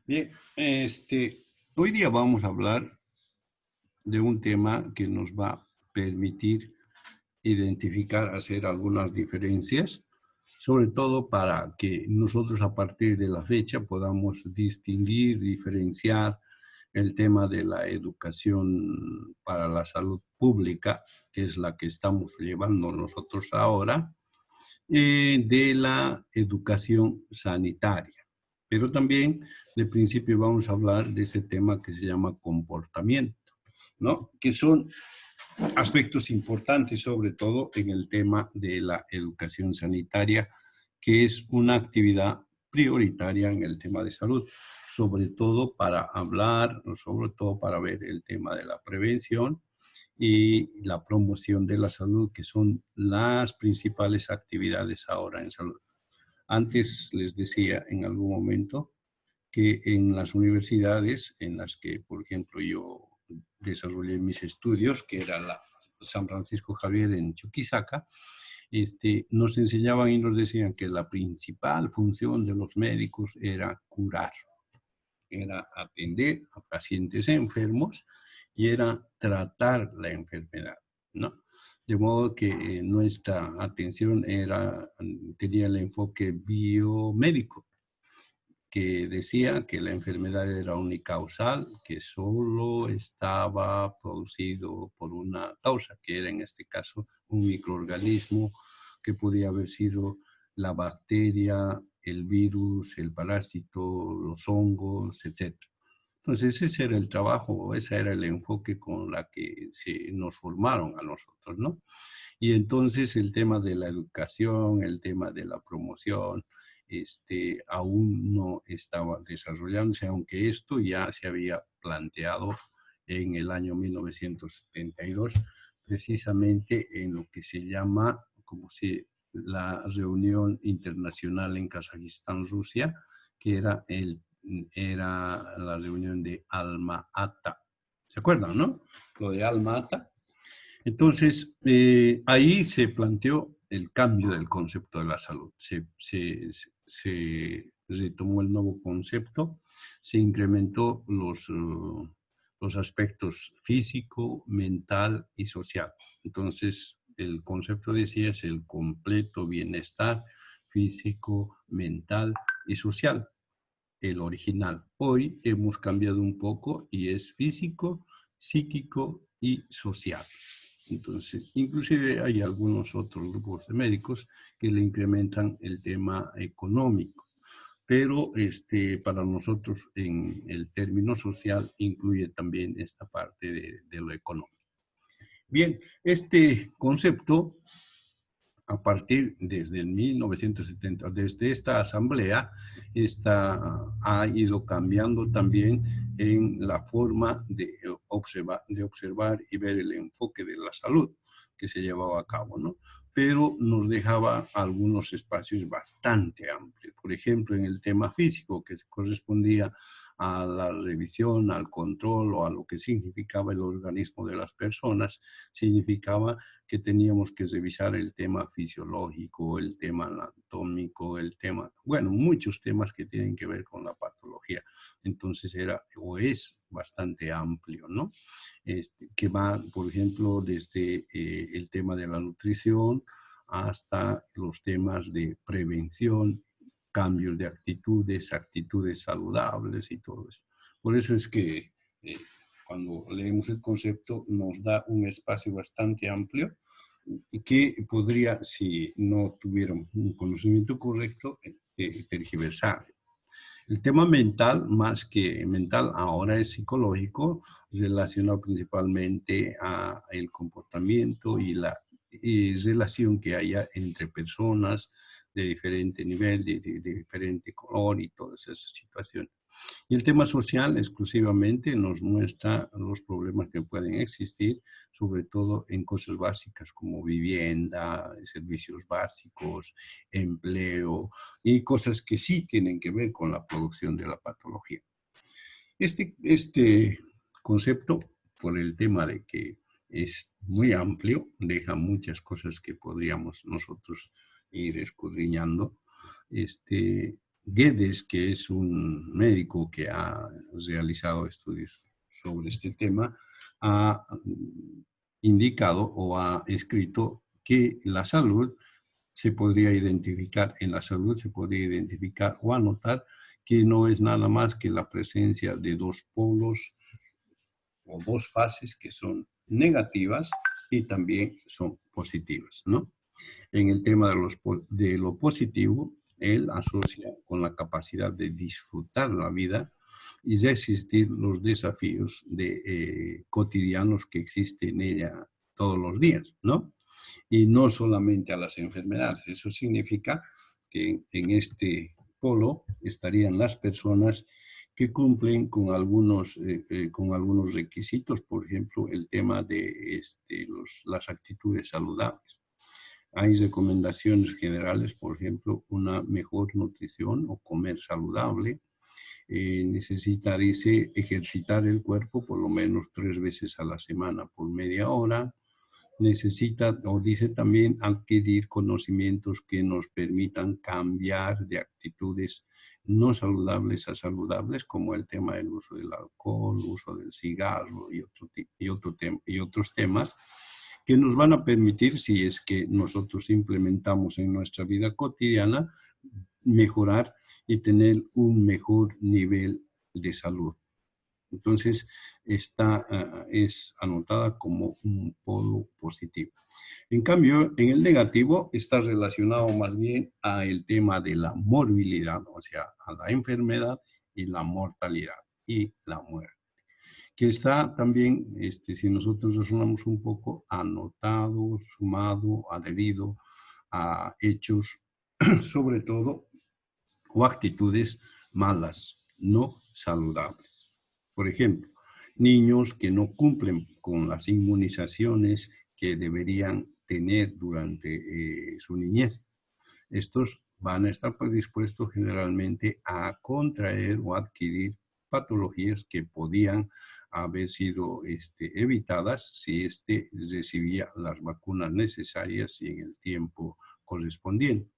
Bien, hoy día vamos a hablar de un tema que nos va a permitir identificar, hacer algunas diferencias, sobre todo para que nosotros a partir de la fecha podamos distinguir, diferenciar el tema de la educación para la salud pública, que es la que estamos llevando nosotros ahora, de la educación sanitaria. Pero también, de principio, vamos a hablar de ese tema que se llama comportamiento, ¿no? Que son aspectos importantes, sobre todo en el tema de la educación sanitaria, que es una actividad prioritaria en el tema de salud, sobre todo para hablar, sobre todo para ver el tema de la prevención y la promoción de la salud, que son las principales actividades ahora en salud. Antes les decía en algún momento que en las universidades en las que, por ejemplo, yo desarrollé mis estudios, que era la San Francisco Javier en Chuquisaca, nos enseñaban y nos decían que la principal función de los médicos era curar, era atender a pacientes enfermos y era tratar la enfermedad, ¿no? De modo que nuestra atención tenía el enfoque biomédico, que decía que la enfermedad era unicausal, que solo estaba producido por una causa, que era en este caso un microorganismo que podía haber sido la bacteria, el virus, el parásito, los hongos, etc. Entonces ese era el trabajo, ese era el enfoque con la que nos formaron a nosotros, ¿no? Y entonces el tema de la educación, el tema de la promoción, aún no estaba desarrollándose, aunque esto ya se había planteado en el año 1972, precisamente en lo que se llama la reunión internacional en Kazajistán, Rusia, que era la reunión de Alma-Ata. ¿Se acuerdan, no? Lo de Alma-Ata. Entonces, ahí se planteó el cambio del concepto de la salud. Se retomó el nuevo concepto, se incrementó los aspectos físico, mental y social. Entonces, el concepto decía es el completo bienestar físico, mental y social, el original. Hoy hemos cambiado un poco y es físico, psíquico y social. Entonces, inclusive hay algunos otros grupos de médicos que le incrementan el tema económico, pero para nosotros en el término social incluye también esta parte de lo económico. Bien, este concepto a partir desde el 1970, desde esta asamblea, ha ido cambiando también en la forma de observar y ver el enfoque de la salud que se llevaba a cabo, ¿no? Pero nos dejaba algunos espacios bastante amplios. Por ejemplo, en el tema físico, que correspondía a la revisión, al control o a lo que significaba el organismo de las personas, significaba que teníamos que revisar el tema fisiológico, el tema anatómico, bueno, muchos temas que tienen que ver con la patología. Entonces era o es bastante amplio, ¿no? Que va, por ejemplo, desde el tema de la nutrición hasta los temas de prevención, cambios de actitudes, actitudes saludables y todo eso. Por eso es que cuando leemos el concepto nos da un espacio bastante amplio y que podría, si no tuviéramos un conocimiento correcto, tergiversar. El tema mental, más que mental, ahora es psicológico, relacionado principalmente a el comportamiento y la relación que haya entre personas de diferente nivel, de diferente color y todas esas situaciones. Y el tema social exclusivamente nos muestra los problemas que pueden existir, sobre todo en cosas básicas como vivienda, servicios básicos, empleo y cosas que sí tienen que ver con la producción de la patología. Este concepto, por el tema de que es muy amplio, deja muchas cosas que podríamos nosotros ir escudriñando, Guedes, que es un médico que ha realizado estudios sobre este tema, ha indicado o ha escrito que la salud se podría identificar, en la salud se podría identificar o anotar que no es nada más que la presencia de dos polos o dos fases que son negativas y también son positivas, ¿no? En el tema de lo positivo, él asocia con la capacidad de disfrutar la vida y resistir los desafíos cotidianos que existen en ella todos los días, ¿no? Y no solamente a las enfermedades. Eso significa que en este polo estarían las personas que cumplen con algunos requisitos, por ejemplo, el tema de las actitudes saludables. Hay recomendaciones generales, por ejemplo, una mejor nutrición o comer saludable. Necesita, dice, ejercitar el cuerpo por lo menos 3 veces a la semana por media hora. Necesita, o dice también, adquirir conocimientos que nos permitan cambiar de actitudes no saludables a saludables, como el tema del uso del alcohol, uso del cigarro y otros temas que nos van a permitir, si es que nosotros implementamos en nuestra vida cotidiana, mejorar y tener un mejor nivel de salud. Entonces, esta es anotada como un polo positivo. En cambio, en el negativo está relacionado más bien al tema de la morbilidad, o sea, a la enfermedad y la mortalidad y la muerte, que está también, si nosotros razonamos un poco, anotado, sumado, adherido a hechos, sobre todo, o actitudes malas, no saludables. Por ejemplo, niños que no cumplen con las inmunizaciones que deberían tener durante su niñez. Estos van a estar predispuestos generalmente a contraer o adquirir patologías que podían haber sido evitadas si recibía las vacunas necesarias y en el tiempo correspondiente.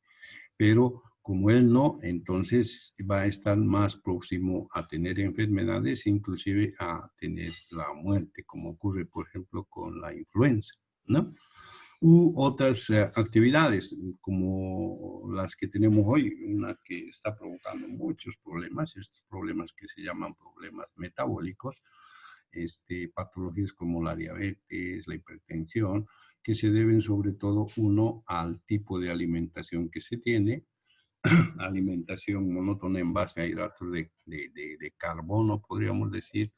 Pero como él no, entonces va a estar más próximo a tener enfermedades, inclusive a tener la muerte, como ocurre, por ejemplo, con la influenza, ¿no? U otras actividades como las que tenemos hoy, una que está provocando muchos problemas, estos problemas que se llaman problemas metabólicos, patologías como la diabetes, la hipertensión, que se deben sobre todo, uno, al tipo de alimentación que se tiene, alimentación monótona en base a hidratos de carbono, podríamos decir,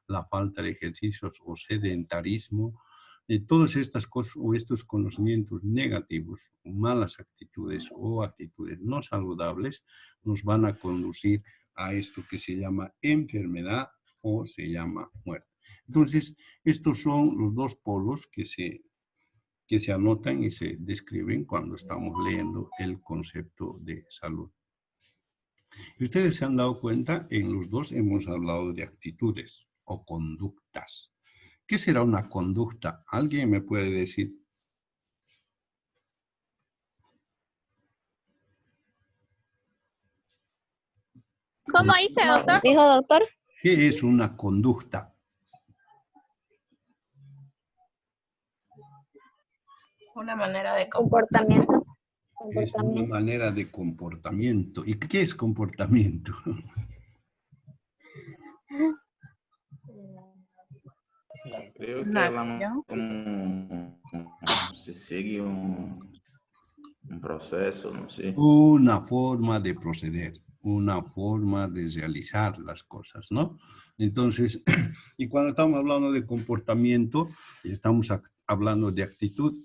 la falta de ejercicios o sedentarismo, todas estas cosas o estos conocimientos negativos, malas actitudes o actitudes no saludables, nos van a conducir a esto que se llama enfermedad o se llama muerte. Entonces, estos son los dos polos que se anotan y se describen cuando estamos leyendo el concepto de salud. Y ustedes se han dado cuenta, en los dos hemos hablado de actitudes o conductas. ¿Qué será una conducta? ¿Alguien me puede decir? ¿Cómo dice, doctor? ¿Dijo doctor? ¿Qué es una conducta? Una manera de Comportamiento. Es una manera de comportamiento. ¿Y qué es comportamiento? Creo que una hablamos acción. como si sigue un proceso, no sé. Una forma de proceder, una forma de realizar las cosas, ¿no? Entonces, y cuando estamos hablando de comportamiento, estamos hablando de actitud.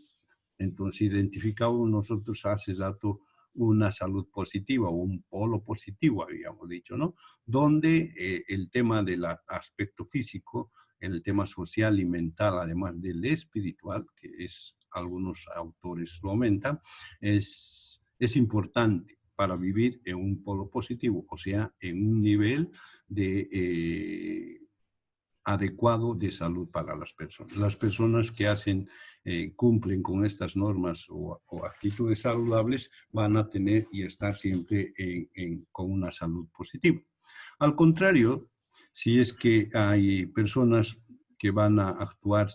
Entonces, identificamos nosotros hace rato una salud positiva o un polo positivo, habíamos dicho, ¿no? Donde el tema del aspecto físico, el tema social y mental, además del espiritual, que es, algunos autores lo aumentan, es importante para vivir en un polo positivo, o sea, en un nivel de adecuado de salud para las personas. Las personas que cumplen con estas normas o actitudes saludables van a tener y estar siempre con una salud positiva. Al contrario, si es que hay personas que van a actuar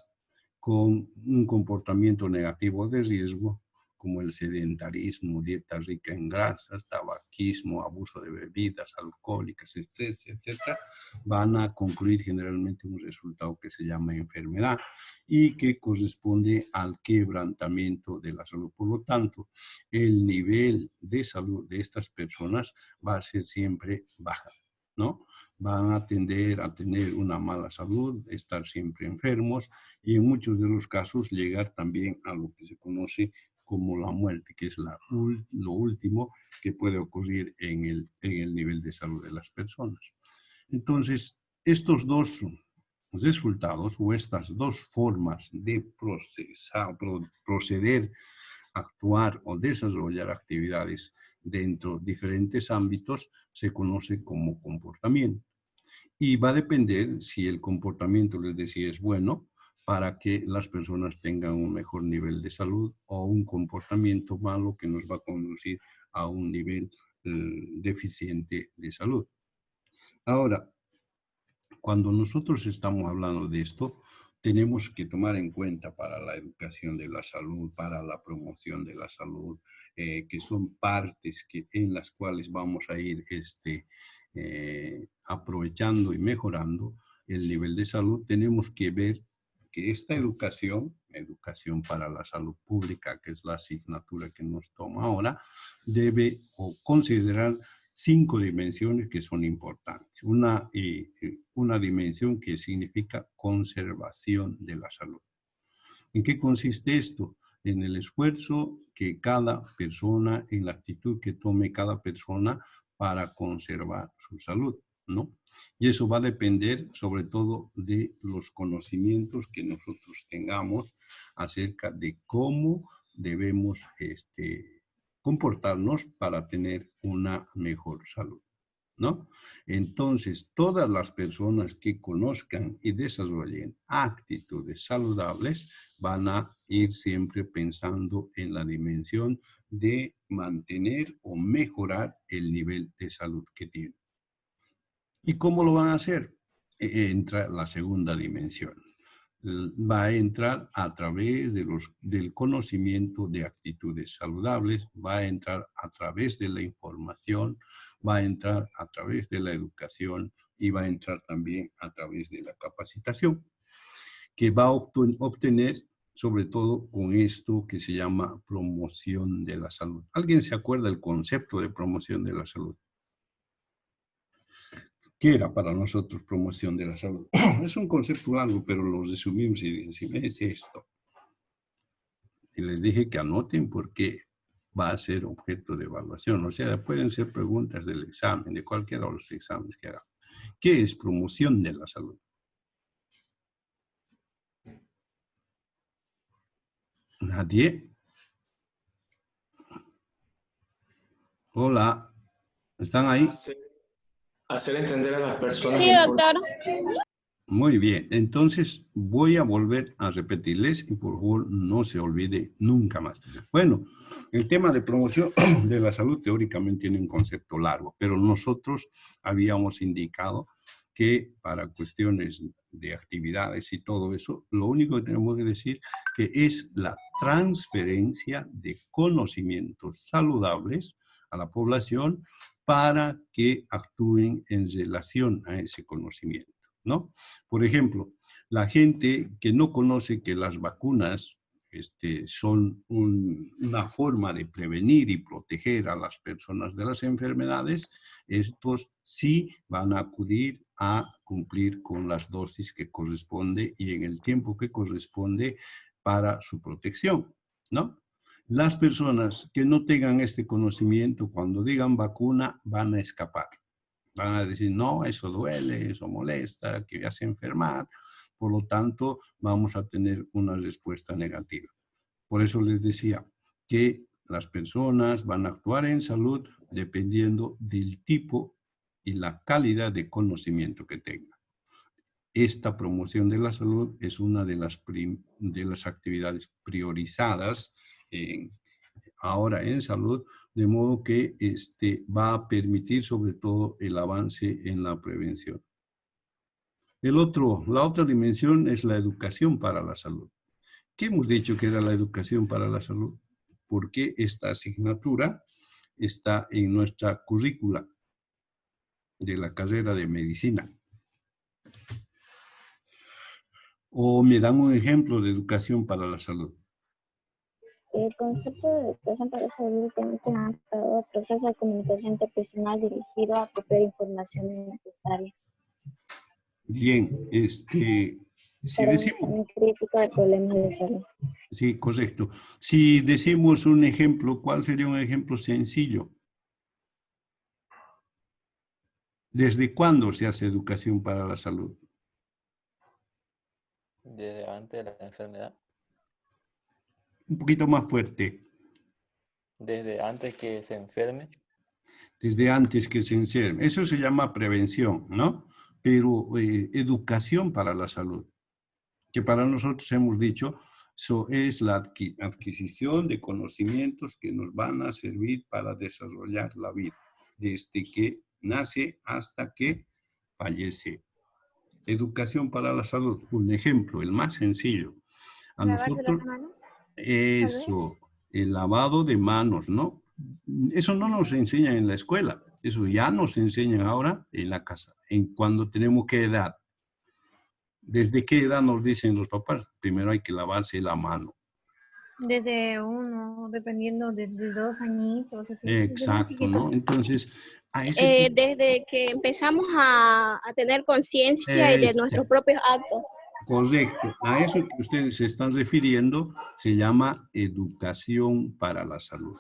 con un comportamiento negativo de riesgo, como el sedentarismo, dieta rica en grasas, tabaquismo, abuso de bebidas alcohólicas, estrés, etc., van a concluir generalmente un resultado que se llama enfermedad y que corresponde al quebrantamiento de la salud. Por lo tanto, el nivel de salud de estas personas va a ser siempre baja, ¿no? Van a tender a tener una mala salud, estar siempre enfermos y en muchos de los casos llegar también a lo que se conoce como la muerte, que es lo último que puede ocurrir en el nivel de salud de las personas. Entonces, estos dos resultados o estas dos formas de proceder, actuar o desarrollar actividades dentro de diferentes ámbitos se conoce como comportamiento. Y va a depender si el comportamiento, les decía, es bueno para que las personas tengan un mejor nivel de salud o un comportamiento malo que nos va a conducir a un nivel deficiente de salud. Ahora, cuando nosotros estamos hablando de esto, tenemos que tomar en cuenta para la educación de la salud, para la promoción de la salud, que son partes en las cuales vamos a ir aprovechando y mejorando el nivel de salud. Tenemos que ver que esta educación para la salud pública, que es la asignatura que nos toma ahora, debe considerar 5 dimensiones que son importantes. Una dimensión que significa conservación de la salud. ¿En qué consiste esto? En el esfuerzo que cada persona, en la actitud que tome cada persona para conservar su salud, ¿no? Y eso va a depender sobre todo de los conocimientos que nosotros tengamos acerca de cómo debemos comportarnos para tener una mejor salud, ¿no? Entonces, todas las personas que conozcan y desarrollen actitudes saludables van a ir siempre pensando en la dimensión de mantener o mejorar el nivel de salud que tienen. ¿Y cómo lo van a hacer? Entra la segunda dimensión. Va a entrar a través del conocimiento de actitudes saludables, va a entrar a través de la información, va a entrar a través de la educación y va a entrar también a través de la capacitación, que va a obtener sobre todo con esto que se llama promoción de la salud. ¿Alguien se acuerda del concepto de promoción de la salud? ¿Qué era para nosotros promoción de la salud? Es un concepto largo, pero lo resumimos y decimos, es esto. Y les dije que anoten porque va a ser objeto de evaluación. O sea, pueden ser preguntas del examen, de cualquiera de los exámenes que hagan. ¿Qué es promoción de la salud? ¿Nadie? Hola, ¿están ahí? Hacer entender a las personas. Sí, doctor. Muy bien, entonces voy a volver a repetirles y por favor no se olvide nunca más. Bueno, el tema de promoción de la salud teóricamente tiene un concepto largo, pero nosotros habíamos indicado que para cuestiones de actividades y todo eso, lo único que tenemos que decir que es la transferencia de conocimientos saludables a la población para que actúen en relación a ese conocimiento, ¿no? Por ejemplo, la gente que no conoce que las vacunas son una forma de prevenir y proteger a las personas de las enfermedades, estos sí van a acudir a cumplir con las dosis que corresponde y en el tiempo que corresponde para su protección, ¿no? Las personas que no tengan este conocimiento, cuando digan vacuna, van a escapar. Van a decir, no, eso duele, eso molesta, que me hace enfermar. Por lo tanto, vamos a tener una respuesta negativa. Por eso les decía que las personas van a actuar en salud dependiendo del tipo y la calidad de conocimiento que tengan. esta promoción de la salud es una de las actividades priorizadas ahora en salud, de modo que va a permitir sobre todo el avance en la prevención. La otra dimensión es la educación para la salud. ¿Qué hemos dicho que era la educación para la salud? Porque esta asignatura está en nuestra currícula de la carrera de medicina. O me dan un ejemplo de educación para la salud. El concepto de educación para la salud tiene adaptado al proceso de comunicación interpersonal dirigido a copiar información necesaria. Bien, si Para un decimos... examen crítico de problemas de salud. Sí, correcto. Si decimos un ejemplo, ¿cuál sería un ejemplo sencillo? ¿Desde cuándo se hace educación para la salud? Desde antes de la enfermedad. Un poquito más fuerte. Desde antes que se enferme. Desde antes que se enferme. Eso se llama prevención, ¿no? Pero educación para la salud, que para nosotros hemos dicho, eso es la adquisición de conocimientos que nos van a servir para desarrollar la vida, desde que nace hasta que fallece. Educación para la salud, un ejemplo, el más sencillo. A nosotros, eso, el lavado de manos, ¿no? Eso no nos enseñan en la escuela, eso ya nos enseñan ahora en la casa. Cuando tenemos qué edad. ¿Desde qué edad nos dicen los papás? Primero hay que lavarse la mano. Desde uno, dependiendo de 2 añitos. Así, exacto, ¿no? Entonces, a ese desde que empezamos a tener conciencia de nuestros propios actos. Correcto. A eso que ustedes se están refiriendo se llama educación para la salud,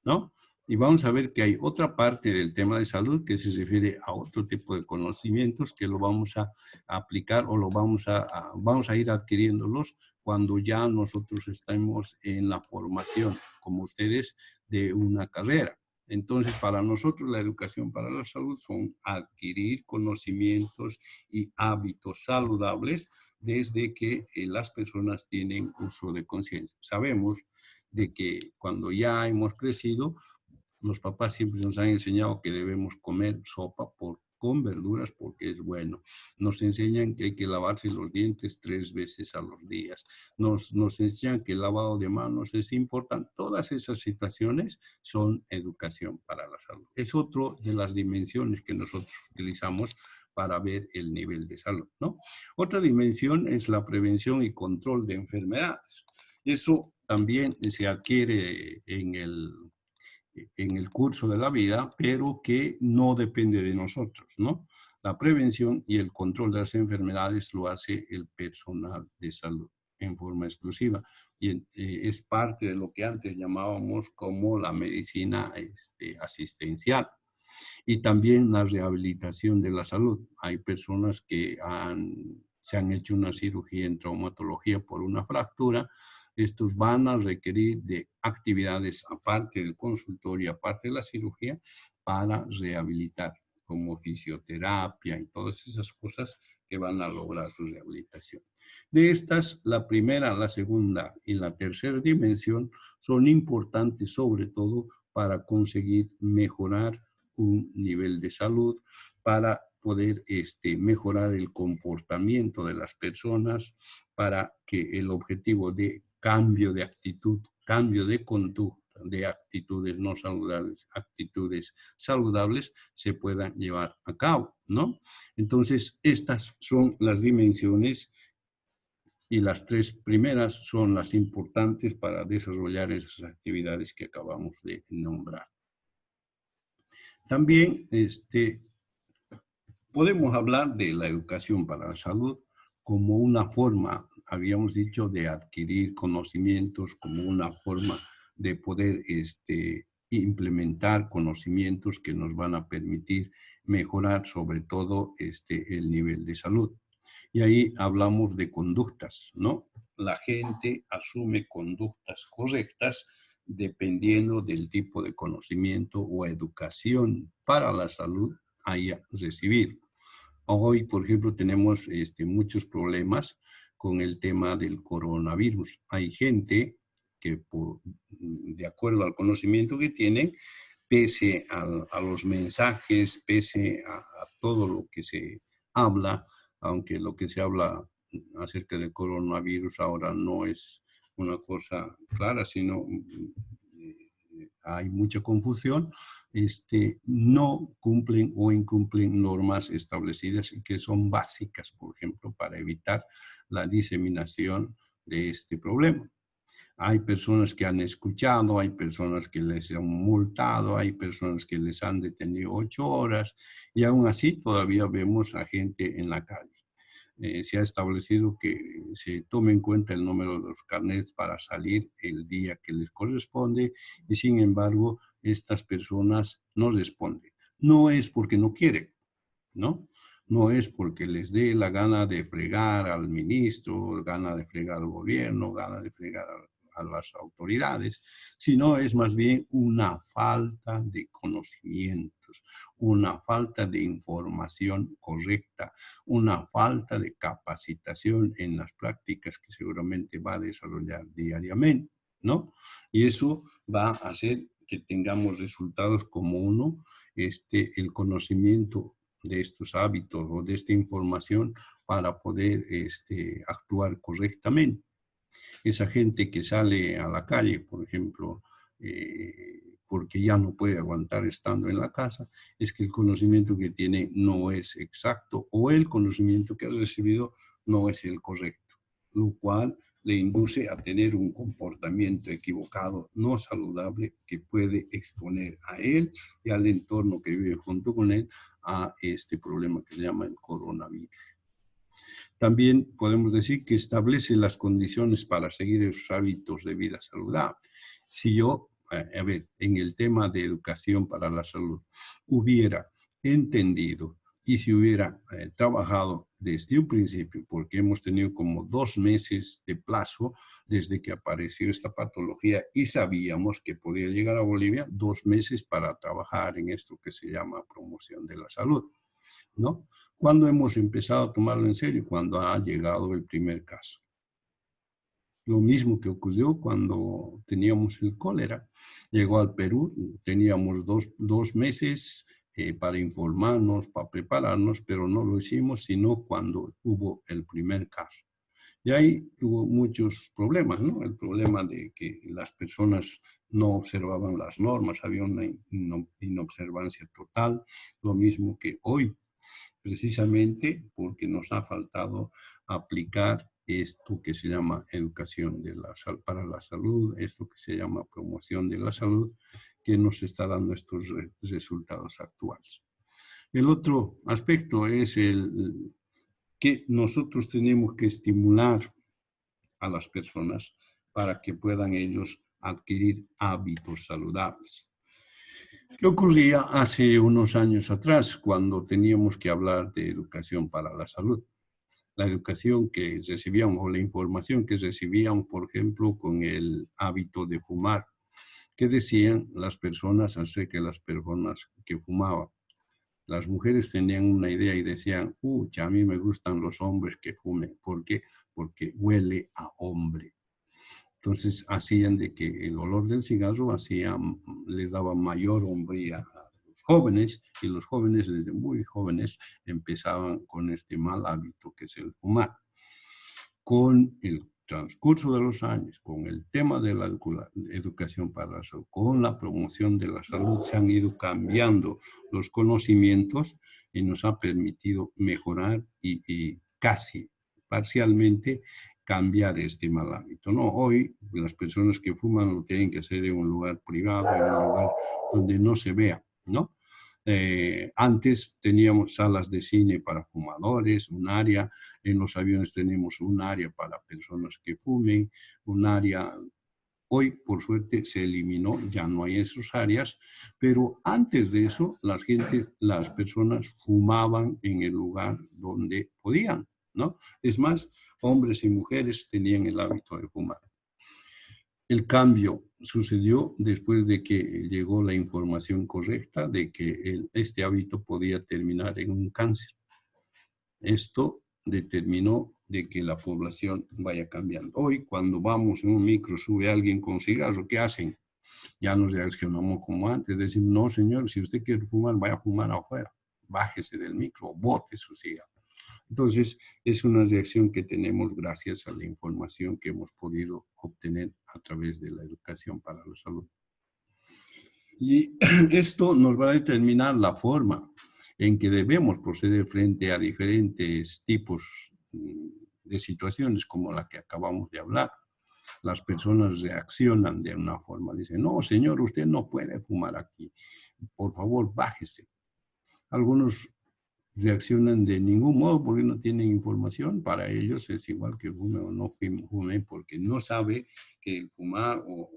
¿no? Y vamos a ver que hay otra parte del tema de salud que se refiere a otro tipo de conocimientos que lo vamos a aplicar o lo vamos a ir adquiriéndolos cuando ya nosotros estemos en la formación, como ustedes, de una carrera. Entonces, para nosotros la educación para la salud son adquirir conocimientos y hábitos saludables desde que las personas tienen uso de conciencia. Sabemos de que cuando ya hemos crecido, los papás siempre nos han enseñado que debemos comer sopa con verduras porque es bueno. Nos enseñan que hay que lavarse los dientes 3 veces a los días. Nos enseñan que el lavado de manos es importante. Todas esas situaciones son educación para la salud. Es otra de las dimensiones que nosotros utilizamos para ver el nivel de salud, ¿no? Otra dimensión es la prevención y control de enfermedades. Eso también se adquiere en el curso de la vida, pero que no depende de nosotros, ¿no? La prevención y el control de las enfermedades lo hace el personal de salud en forma exclusiva y es parte de lo que antes llamábamos como la medicina asistencial. Y también la rehabilitación de la salud. Hay personas que se han hecho una cirugía en traumatología por una fractura. Estos van a requerir de actividades aparte del consultorio, aparte de la cirugía, para rehabilitar, como fisioterapia y todas esas cosas que van a lograr su rehabilitación. De estas, la primera, la segunda y la tercera dimensión son importantes sobre todo para conseguir mejorar un nivel de salud, para poder mejorar el comportamiento de las personas, para que el objetivo de cambio de actitud, cambio de conducta, de actitudes no saludables, actitudes saludables, se puedan llevar a cabo, ¿no? Entonces, estas son las dimensiones y las 3 primeras son las importantes para desarrollar esas actividades que acabamos de nombrar. También podemos hablar de la educación para la salud como una forma, habíamos dicho, de adquirir conocimientos, como una forma de poder implementar conocimientos que nos van a permitir mejorar sobre todo el nivel de salud. Y ahí hablamos de conductas, ¿no? La gente asume conductas correctas dependiendo del tipo de conocimiento o educación para la salud haya recibido. Hoy, por ejemplo, tenemos muchos problemas con el tema del coronavirus. Hay gente que, de acuerdo al conocimiento que tienen, pese a los mensajes, pese a todo lo que se habla, aunque lo que se habla acerca del coronavirus ahora no es una cosa clara, sino hay mucha confusión, no cumplen o incumplen normas establecidas y que son básicas, por ejemplo, para evitar la diseminación de este problema. Hay personas que han escuchado, hay personas que les han multado, hay personas que les han detenido 8 horas y aún así todavía vemos a gente en la calle. Se ha establecido que se tome en cuenta el número de los carnets para salir el día que les corresponde y sin embargo estas personas no responden. No es porque no quieren, ¿no? No es porque les dé la gana de fregar al ministro, gana de fregar al gobierno, gana de fregar a las autoridades, sino es más bien una falta de conocimientos, una falta de información correcta, una falta de capacitación en las prácticas que seguramente va a desarrollar diariamente, ¿no? Y eso va a hacer que tengamos resultados como uno, el conocimiento de estos hábitos o de esta información para poder actuar correctamente. Esa gente que sale a la calle, por ejemplo, porque ya no puede aguantar estando en la casa, es que el conocimiento que tiene no es exacto o el conocimiento que ha recibido no es el correcto, lo cual le induce a tener un comportamiento equivocado, no saludable, que puede exponer a él y al entorno que vive junto con él a este problema que se llama el coronavirus. También podemos decir que establece las condiciones para seguir esos hábitos de vida saludable. Si yo, en el tema de educación para la salud, hubiera entendido y si hubiera trabajado desde un principio, porque hemos tenido como 2 meses de plazo desde que apareció esta patología y sabíamos que podía llegar a Bolivia, 2 meses para trabajar en esto que se llama promoción de la salud, ¿no? ¿Cuándo hemos empezado a tomarlo en serio? Cuando ha llegado el primer caso. Lo mismo que ocurrió cuando teníamos el cólera. Llegó al Perú, teníamos dos meses para informarnos, para prepararnos, pero no lo hicimos sino cuando hubo el primer caso. Y ahí hubo muchos problemas, ¿no? El problema de que las personas no observaban las normas, había una inobservancia total, lo mismo que hoy, precisamente porque nos ha faltado aplicar esto que se llama educación para la salud, esto que se llama promoción de la salud, que nos está dando estos resultados actuales. El otro aspecto es que nosotros tenemos que estimular a las personas para que puedan ellos adquirir hábitos saludables. ¿Qué ocurría hace unos años atrás cuando teníamos que hablar de educación para la salud? La educación que recibíamos o la información que recibían, por ejemplo, con el hábito de fumar. ¿Qué decían las personas acerca de las personas que fumaban? Las mujeres tenían una idea y decían, a mí me gustan los hombres que fumen. ¿Por qué? Porque huele a hombre. Entonces hacían de que el olor del cigarro les daba mayor hombría a los jóvenes y los jóvenes desde muy jóvenes empezaban con este mal hábito que es el fumar. Con el transcurso de los años, con el tema de la educación para la salud, con la promoción de la salud, se han ido cambiando los conocimientos y nos ha permitido mejorar y casi parcialmente cambiar este mal hábito, ¿no? Hoy las personas que fuman lo tienen que hacer en un lugar privado, en un lugar donde no se vea, ¿no? Antes teníamos salas de cine para fumadores, un área, en los aviones tenemos un área para personas que fumen, un área, hoy por suerte se eliminó, ya no hay esas áreas, pero antes de eso las personas fumaban en el lugar donde podían, ¿no? Es más, hombres y mujeres tenían el hábito de fumar. El cambio sucedió después de que llegó la información correcta de que este hábito podía terminar en un cáncer. Esto determinó de que la población vaya cambiando. Hoy, cuando vamos en un micro, sube alguien con cigarro, ¿qué hacen? Ya nos reaccionamos como antes, decimos, no señor, si usted quiere fumar, vaya a fumar afuera, bájese del micro, bote su cigarro. Entonces, es una reacción que tenemos gracias a la información que hemos podido obtener a través de la educación para la salud. Y esto nos va a determinar la forma en que debemos proceder frente a diferentes tipos de situaciones como la que acabamos de hablar. Las personas reaccionan de una forma, dicen, no, señor, usted no puede fumar aquí, por favor, bájese. Algunos reaccionan de ningún modo porque no tienen información. Para ellos es igual que fume o no fume porque no sabe que el fumar o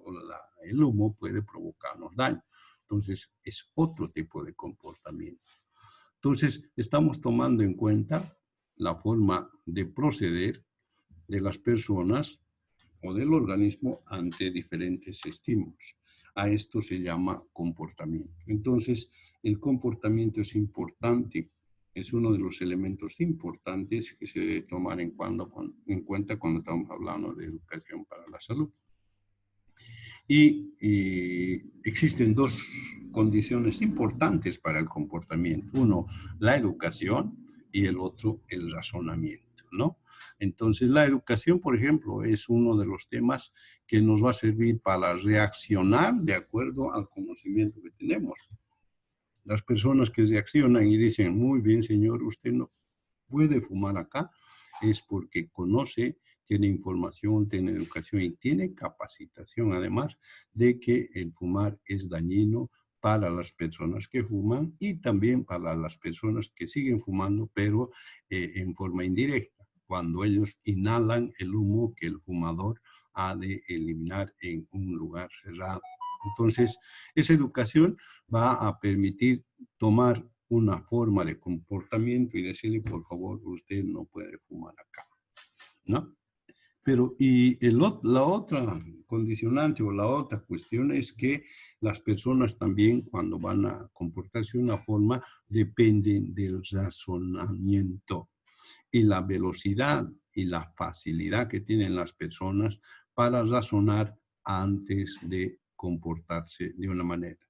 el humo puede provocarnos daño. Entonces, es otro tipo de comportamiento. Entonces, estamos tomando en cuenta la forma de proceder de las personas o del organismo ante diferentes estímulos. A esto se llama comportamiento. Entonces, el comportamiento es importante, es uno de los elementos importantes que se debe tomar en cuenta cuando estamos hablando de educación para la salud. Y existen dos condiciones importantes para el comportamiento. Uno, la educación y el otro, el razonamiento, ¿no? Entonces, la educación, por ejemplo, es uno de los temas que nos va a servir para reaccionar de acuerdo al conocimiento que tenemos. Las personas que reaccionan y dicen, muy bien, señor, usted no puede fumar acá, es porque conoce, tiene información, tiene educación y tiene capacitación, además de que el fumar es dañino para las personas que fuman y también para las personas que siguen fumando, pero en forma indirecta, cuando ellos inhalan el humo que el fumador ha de eliminar en un lugar cerrado. Entonces, esa educación va a permitir tomar una forma de comportamiento y decirle, por favor, usted no puede fumar acá, ¿no? Pero, la otra condicionante o la otra cuestión es que las personas también, cuando van a comportarse de una forma, dependen del razonamiento y la velocidad y la facilidad que tienen las personas para razonar antes de comportarse de una manera.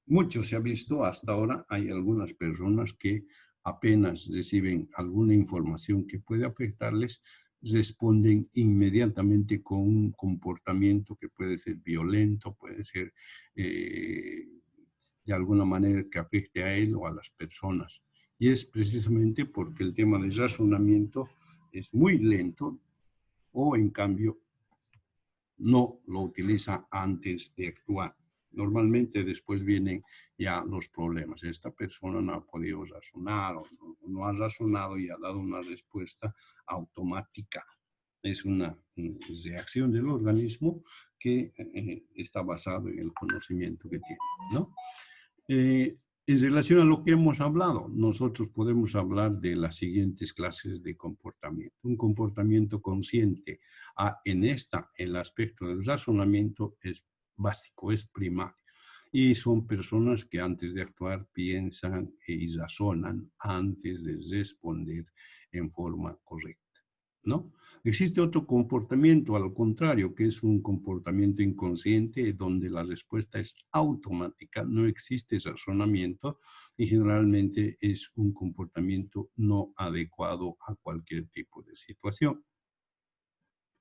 Mucho se ha visto hasta ahora, hay algunas personas que apenas reciben alguna información que puede afectarles, responden inmediatamente con un comportamiento que puede ser violento, puede ser de alguna manera que afecte a él o a las personas. Y es precisamente porque el tema del razonamiento es muy lento o en cambio no lo utiliza antes de actuar. Normalmente después vienen ya los problemas. Esta persona no ha podido razonar o no ha razonado y ha dado una respuesta automática. Es una reacción del organismo que está basado en el conocimiento que tiene, ¿no? En relación a lo que hemos hablado, nosotros podemos hablar de las siguientes clases de comportamiento. Un comportamiento consciente. En el aspecto del razonamiento es básico, es primario. Y son personas que antes de actuar piensan y razonan antes de responder en forma correcta, ¿no? Existe otro comportamiento, al contrario, que es un comportamiento inconsciente donde la respuesta es automática, no existe razonamiento y generalmente es un comportamiento no adecuado a cualquier tipo de situación.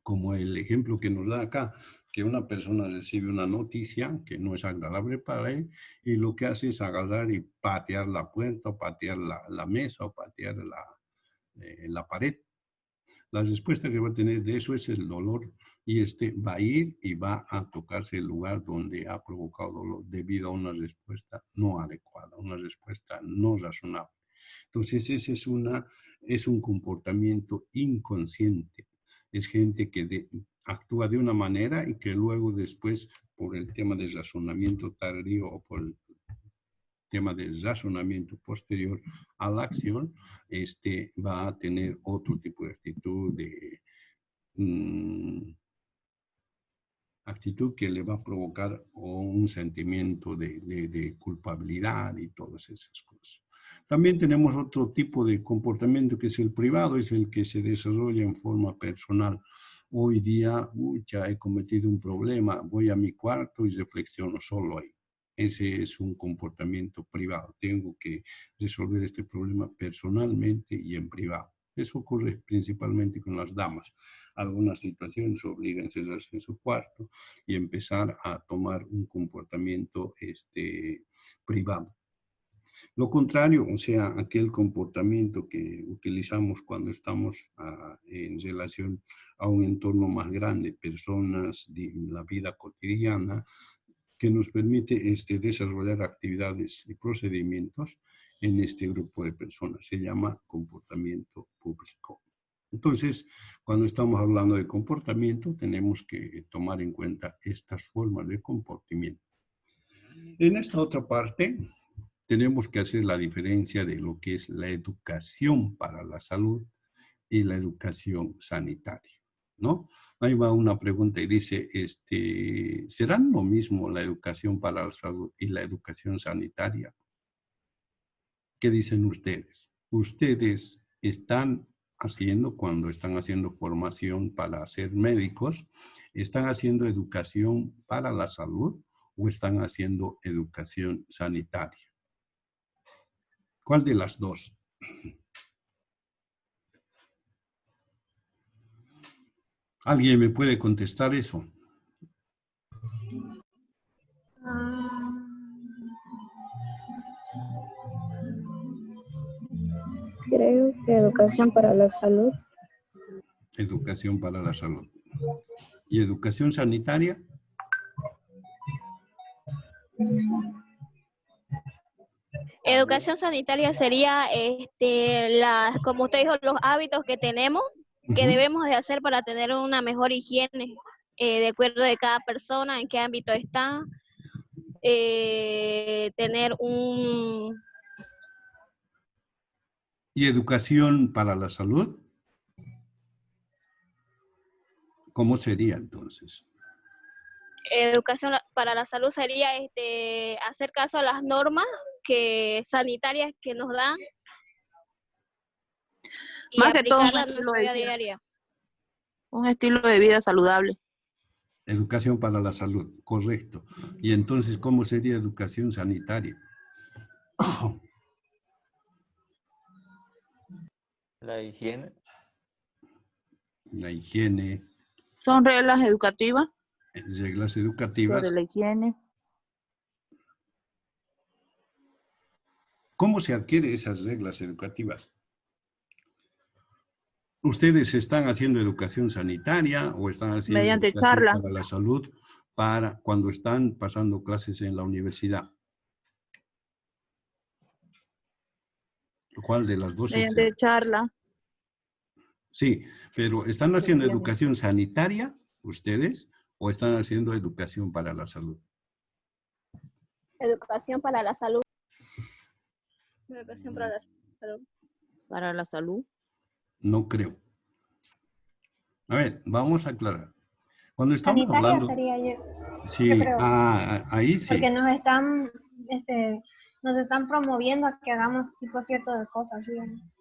Como el ejemplo que nos da acá, que una persona recibe una noticia que no es agradable para él y lo que hace es agarrar y patear la puerta, o patear la mesa, o patear la pared. La respuesta que va a tener de eso es el dolor y va a ir y va a tocarse el lugar donde ha provocado dolor debido a una respuesta no adecuada, una respuesta no razonable. Entonces ese es un comportamiento inconsciente. Es gente que actúa de una manera y que luego después por el tema del razonamiento tardío o por el tema del razonamiento posterior a la acción, va a tener otro tipo de actitud, actitud que le va a provocar un sentimiento de culpabilidad y todas esas cosas. También tenemos otro tipo de comportamiento que es el privado, es el que se desarrolla en forma personal. Hoy día, ya he cometido un problema, voy a mi cuarto y reflexiono solo ahí. Ese es un comportamiento privado. Tengo que resolver este problema personalmente y en privado. Eso ocurre principalmente con las damas. Algunas situaciones obligan a encerrarse en su cuarto y empezar a tomar un comportamiento privado. Lo contrario, o sea, aquel comportamiento que utilizamos cuando estamos en relación a un entorno más grande, personas de la vida cotidiana, que nos permite desarrollar actividades y procedimientos en este grupo de personas. Se llama comportamiento público. Entonces, cuando estamos hablando de comportamiento, tenemos que tomar en cuenta estas formas de comportamiento. En esta otra parte, tenemos que hacer la diferencia de lo que es la educación para la salud y la educación sanitaria, ¿no? Ahí va una pregunta y dice, ¿serán lo mismo la educación para la salud y la educación sanitaria? ¿Qué dicen ustedes? ¿Ustedes están haciendo, cuando están haciendo formación para ser médicos, están haciendo educación para la salud o están haciendo educación sanitaria? ¿Cuál de las dos? ¿Alguien me puede contestar eso? Creo que educación para la salud. Educación para la salud. ¿Y educación sanitaria? Educación sanitaria sería, como usted dijo, los hábitos que tenemos, que debemos de hacer para tener una mejor higiene, de acuerdo de cada persona, en qué ámbito está, tener un... ¿Y educación para la salud? ¿Cómo sería entonces? Educación para la salud sería hacer caso a las normas sanitarias que nos dan y Más que todo aplicarla en nuestra vida diaria. un estilo de vida saludable. Educación para la salud, correcto. Y entonces, ¿cómo sería educación sanitaria? La higiene. La higiene. Son reglas educativas. Reglas educativas. Sobre la higiene. ¿Cómo se adquieren esas reglas educativas? ¿Ustedes están haciendo educación sanitaria o están haciendo mediante educación charla para la salud para cuando están pasando clases en la universidad? ¿Cuál de las dos? Mediante charla. Sí, pero ¿están haciendo educación sanitaria ustedes o están haciendo educación para la salud? Educación para la salud. Educación para la salud. Para la salud. No creo. A ver, vamos a aclarar. Cuando estamos Sanitaria hablando... sería yo. Sí, Yo creo. Ahí sí. Porque nos están promoviendo a que hagamos tipo cierto de cosas, ¿sí?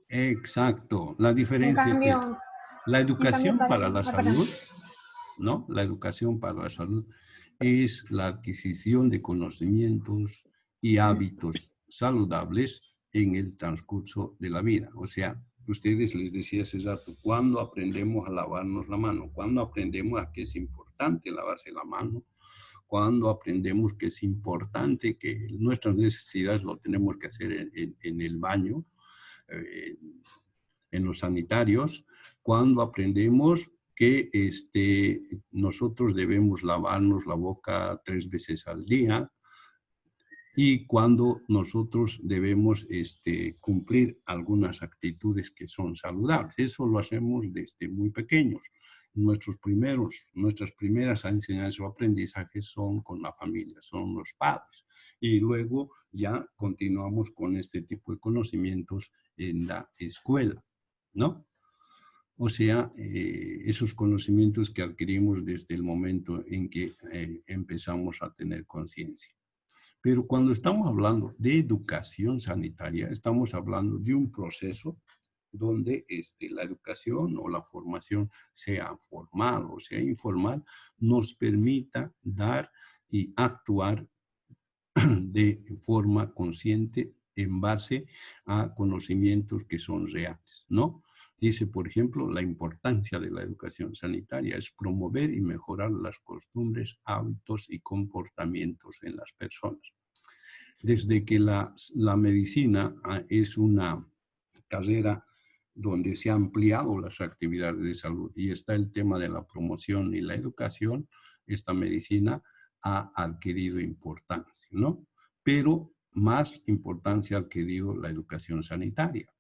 Exacto. La diferencia En cambio, es que la educación para la perdón. salud, ¿no? La educación para la salud es la adquisición de conocimientos y hábitos saludables en el transcurso de la vida. O sea, ustedes les decía hace rato, ¿cuándo aprendemos a lavarnos la mano? ¿Cuándo aprendemos a que es importante lavarse la mano? ¿Cuándo aprendemos que es importante que nuestras necesidades lo tenemos que hacer en el baño, en los sanitarios? ¿Cuándo aprendemos que nosotros debemos lavarnos la boca 3 veces al día? Y cuando nosotros debemos cumplir algunas actitudes que son saludables. Eso lo hacemos desde muy pequeños. Nuestras primeras enseñanzas o aprendizajes son con la familia, son los padres. Y luego ya continuamos con este tipo de conocimientos en la escuela, ¿no? O sea, esos conocimientos que adquirimos desde el momento en que empezamos a tener conciencia. Pero cuando estamos hablando de educación sanitaria, estamos hablando de un proceso donde la educación o la formación, sea formal o sea informal, nos permita dar y actuar de forma consciente en base a conocimientos que son reales, ¿no? Dice, por ejemplo, la importancia de la educación sanitaria es promover y mejorar las costumbres, hábitos y comportamientos en las personas. Desde que la medicina es una carrera donde se han ampliado las actividades de salud y está el tema de la promoción y la educación, esta medicina ha adquirido importancia, ¿no? Pero más importancia ha adquirido la educación sanitaria.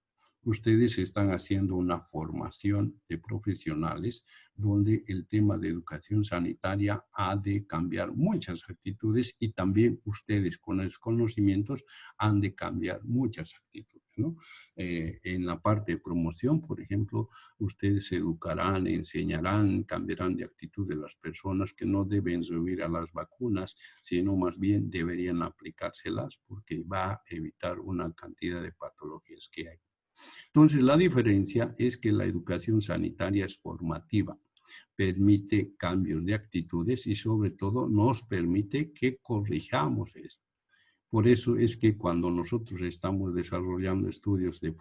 Ustedes están haciendo una formación de profesionales donde el tema de educación sanitaria ha de cambiar muchas actitudes y también ustedes con los conocimientos han de cambiar muchas actitudes, ¿no? En la parte de promoción, por ejemplo, ustedes educarán, enseñarán, cambiarán de actitud de las personas que no deben subir a las vacunas, sino más bien deberían aplicárselas porque va a evitar una cantidad de patologías que hay. Entonces, la diferencia es que la educación sanitaria es formativa, permite cambios de actitudes y sobre todo nos permite que corrijamos esto. Por eso es que cuando nosotros estamos desarrollando estudios de